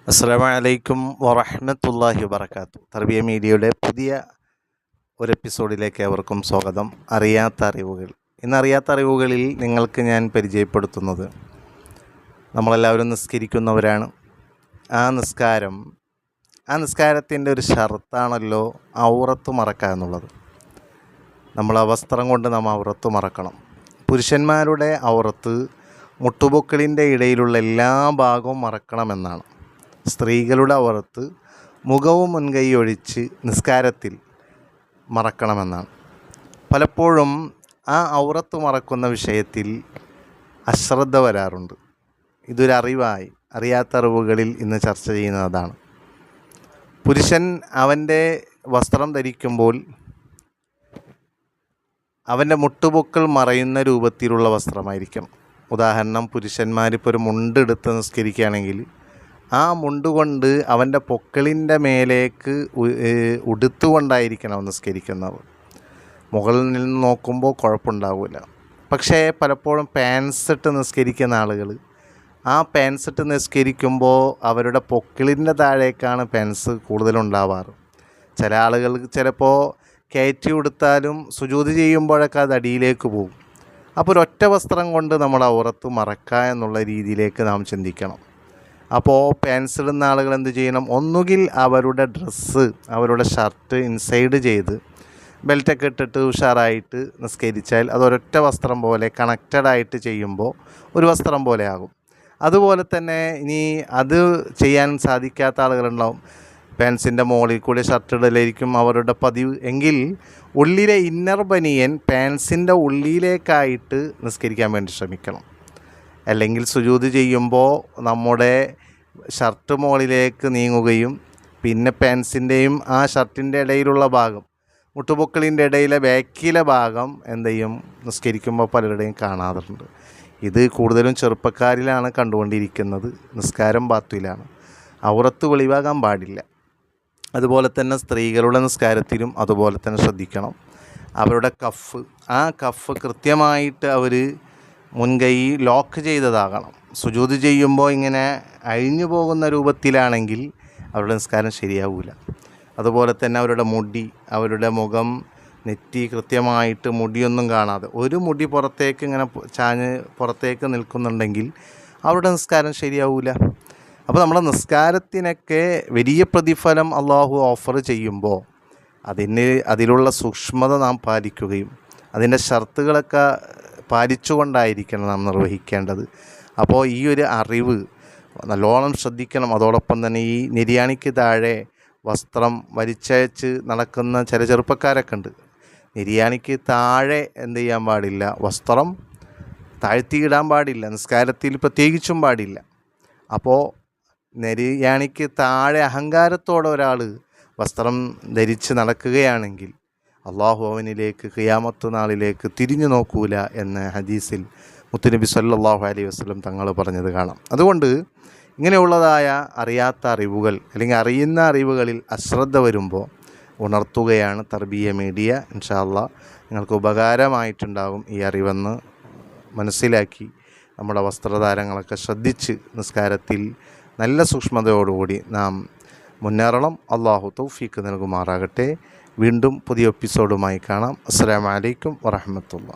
അസ്സലാമു അലൈക്കും വറഹ്മത്തുള്ളാഹി വബറകാത്തു. തർബിയ മീഡിയയുടെ പുതിയ ഒരു എപ്പിസോഡിലേക്ക് ഏവർക്കും സ്വാഗതം. അറിയാത്ത അറിവുകൾ. ഇന്ന് അറിയാത്ത അറിവുകളിൽ നിങ്ങൾക്ക് ഞാൻ പരിചയപ്പെടുത്തുന്നത്, നമ്മളെല്ലാവരും നിസ്കരിക്കുന്നവരാണ്. ആ നിസ്കാരത്തിൻ്റെ ഒരു ഷർത്താണല്ലോ ഔറത്ത് മറക്കുക എന്നുള്ളത്. നമ്മൾ വസ്ത്രം കൊണ്ട് നമ്മൾ ഔറത്ത് മറക്കണം. പുരുഷന്മാരുടെ ഔറത്ത് മുട്ടുപൊക്കിളിൻ്റെ ഇടയിലുള്ള എല്ലാ ഭാഗവും മറക്കണമെന്നാണ്. സ്ത്രീകളുടെ ഔറത്ത് മുഖവും മുൻകൈ ഒഴിച്ച് നിസ്കാരത്തിൽ മറക്കണമെന്നാണ്. പലപ്പോഴും ആ ഔറത്ത് മറക്കുന്ന വിഷയത്തിൽ അശ്രദ്ധ വരാറുണ്ട്. ഇതൊരു അറിയാത്ത അറിവുകളിൽ ഇന്ന് ചർച്ച ചെയ്യുന്നതാണ്. പുരുഷൻ അവൻ്റെ വസ്ത്രം ധരിക്കുമ്പോൾ അവൻ്റെ മുട്ടുപൊക്കൾ മറയുന്ന രൂപത്തിലുള്ള വസ്ത്രമായിരിക്കണം. ഉദാഹരണം, പുരുഷന്മാരിപ്പോൾ ഒരു മുണ്ടെടുത്ത് നിസ്കരിക്കുകയാണെങ്കിൽ ആ മുണ്ടുകൊണ്ട് അവൻ്റെ പൊക്കിളിൻ്റെ മേലേക്ക് ഉടുത്തുകൊണ്ടായിരിക്കണം നിസ്കരിക്കുന്നത്. മുകളിൽ നിന്ന് നോക്കുമ്പോൾ കുഴപ്പമുണ്ടാവില്ല. പക്ഷേ പലപ്പോഴും പാൻസ് ഇട്ട് നിസ്കരിക്കുന്ന ആളുകൾ ആ പാൻസ് ഇട്ട് നിസ്കരിക്കുമ്പോൾ അവരുടെ പൊക്കിളിൻ്റെ താഴേക്കാണ് പാൻസ് കൂടുതലുണ്ടാവാറ്. ചില ആളുകൾക്ക് ചിലപ്പോൾ കയറ്റി ഉടുത്താലും സുജൂദ് ചെയ്യുമ്പോഴൊക്കെ അത് അടിയിലേക്ക് പോകും. അപ്പോൾ ഒരൊറ്റ വസ്ത്രം കൊണ്ട് നമ്മൾ ഔറത്ത് മറക്കുക എന്നുള്ള രീതിയിലേക്ക് നാം ചിന്തിക്കണം. അപ്പോൾ പാൻസ് ഇടുന്ന ആളുകൾ എന്ത് ചെയ്യണം? ഒന്നുകിൽ അവരുടെ ഡ്രസ്സ്, അവരുടെ ഷർട്ട് ഇൻസൈഡ് ചെയ്ത് ബെൽറ്റൊക്കെ ഇട്ടിട്ട് ഉഷാറായിട്ട് നിസ്കരിച്ചാൽ അത് ഒരൊറ്റ വസ്ത്രം പോലെ കണക്റ്റഡായിട്ട് ചെയ്യുമ്പോൾ ഒരു വസ്ത്രം പോലെ ആകും. അതുപോലെ തന്നെ ഇനി അത് ചെയ്യാൻ സാധിക്കാത്ത ആളുകളുണ്ടാവും. പാൻസിൻ്റെ മുകളിൽ കൂടി ഷർട്ട് ഇടലായിരിക്കും അവരുടെ പതിവ് എങ്കിൽ ഉള്ളിലെ ഇന്നർ ബനിയൻ പാൻസിൻ്റെ ഉള്ളിലേക്കായിട്ട് നിസ്കരിക്കാൻ വേണ്ടി ശ്രമിക്കണം. അല്ലെങ്കിൽ സുജൂദ് ചെയ്യുമ്പോൾ നമ്മുടെ ഷർട്ട് മുകളിലേക്ക് നീങ്ങുകയും പിന്നെ പാൻസിൻ്റെയും ആ ഷർട്ടിൻ്റെ ഇടയിലുള്ള ഭാഗം, മുട്ടുപൊക്കിളിൻ്റെ ഇടയിലെ ബാക്കിലെ ഭാഗം എന്ത് ചെയ്യും? നിസ്കരിക്കുമ്പോൾ പലരുടെയും കാണാറുണ്ട്. ഇത് കൂടുതലും ചെറുപ്പക്കാരിലാണ് കണ്ടുകൊണ്ടിരിക്കുന്നത്. നിസ്കാരം ബാത്തിലാണ്, ഔറത്ത് വെളിവാകാൻ പാടില്ല. അതുപോലെ തന്നെ സ്ത്രീകളുടെ നിസ്കാരത്തിലും അതുപോലെ തന്നെ ശ്രദ്ധിക്കണം. അവരുടെ കഫ് കൃത്യമായിട്ട് അവർ മുൻകൈ ലോക്ക് ചെയ്തതാകണം. സുജൂദ് ചെയ്യുമ്പോൾ ഇങ്ങനെ അഴിഞ്ഞു പോകുന്ന രൂപത്തിലാണെങ്കിൽ അവരുടെ നിസ്കാരം ശരിയാവില്ല. അതുപോലെ തന്നെ അവരുടെ മുടി, അവരുടെ മുഖം, നെറ്റി കൃത്യമായിട്ട് മുടിയൊന്നും കാണാതെ ഒരു മുടി പുറത്തേക്ക് ഇങ്ങനെ ചാഞ്ഞ് പുറത്തേക്ക് നിൽക്കുന്നുണ്ടെങ്കിൽ അവരുടെ നിസ്കാരം ശരിയാവില്ല. അപ്പോൾ നമ്മുടെ നിസ്കാരത്തിനൊക്കെ വലിയ പ്രതിഫലം അള്ളാഹു ഓഫർ ചെയ്യുമ്പോൾ അതിലുള്ള സൂക്ഷ്മത നാം പാലിക്കുകയും അതിൻ്റെ ഷർത്തുകളൊക്കെ പാലിച്ചുകൊണ്ടായിരിക്കണം നാം നിർവഹിക്കേണ്ടത്. അപ്പോൾ ഈ ഒരു അറിവ് നല്ലോണം ശ്രദ്ധിക്കണം. അതോടൊപ്പം തന്നെ ഈ നിര്യാണിക്ക് താഴെ വസ്ത്രം വലിച്ചയച്ച് നടക്കുന്ന ചില ചെറുപ്പക്കാരൊക്കെ ഉണ്ട്. നിര്യാണിക്ക് താഴെ എന്ത് ചെയ്യാൻ പാടില്ല? വസ്ത്രം താഴ്ത്തിയിടാൻ പാടില്ല, നിസ്കാരത്തിൽ പ്രത്യേകിച്ചും പാടില്ല. അപ്പോൾ നിര്യാണിക്ക് താഴെ അഹങ്കാരത്തോടെ ഒരാൾ വസ്ത്രം ധരിച്ച് നടക്കുകയാണെങ്കിൽ അള്ളാഹു അവനിലേക്ക് ഖിയാമത്ത് നാളിലേക്ക് തിരിഞ്ഞു നോക്കൂല എന്ന് ഹദീസിൽ മുത്തുനബി സല്ലല്ലാഹു അലൈഹി വസല്ലം തങ്ങൾ പറഞ്ഞത് കാണാം. അതുകൊണ്ട് ഇങ്ങനെയുള്ളതായ അറിയാത്ത അറിവുകൾ അല്ലെങ്കിൽ അറിയുന്ന അറിവുകളിൽ അശ്രദ്ധ വരുമ്പോൾ ഉണർത്തുകയാണ് തർബിയ മീഡിയ. ഇൻഷാ അല്ലാഹ് നിങ്ങൾക്ക് ഉപകാരമായിട്ടുണ്ടാകും ഈ അറിവെന്ന് മനസ്സിലാക്കി നമ്മുടെ വസ്ത്രധാരങ്ങളൊക്കെ ശ്രദ്ധിച്ച് നിസ്കാരത്തിൽ നല്ല സൂക്ഷ്മതയോടുകൂടി നാം മുന്നേറണം. അള്ളാഹു തൗഫീക്ക് നൽകുമാറാകട്ടെ. വീണ്ടും പുതിയ എപ്പിസോഡുമായി കാണാം. അസ്സലാമു അലൈക്കും വറഹ്മത്തുള്ളാഹി.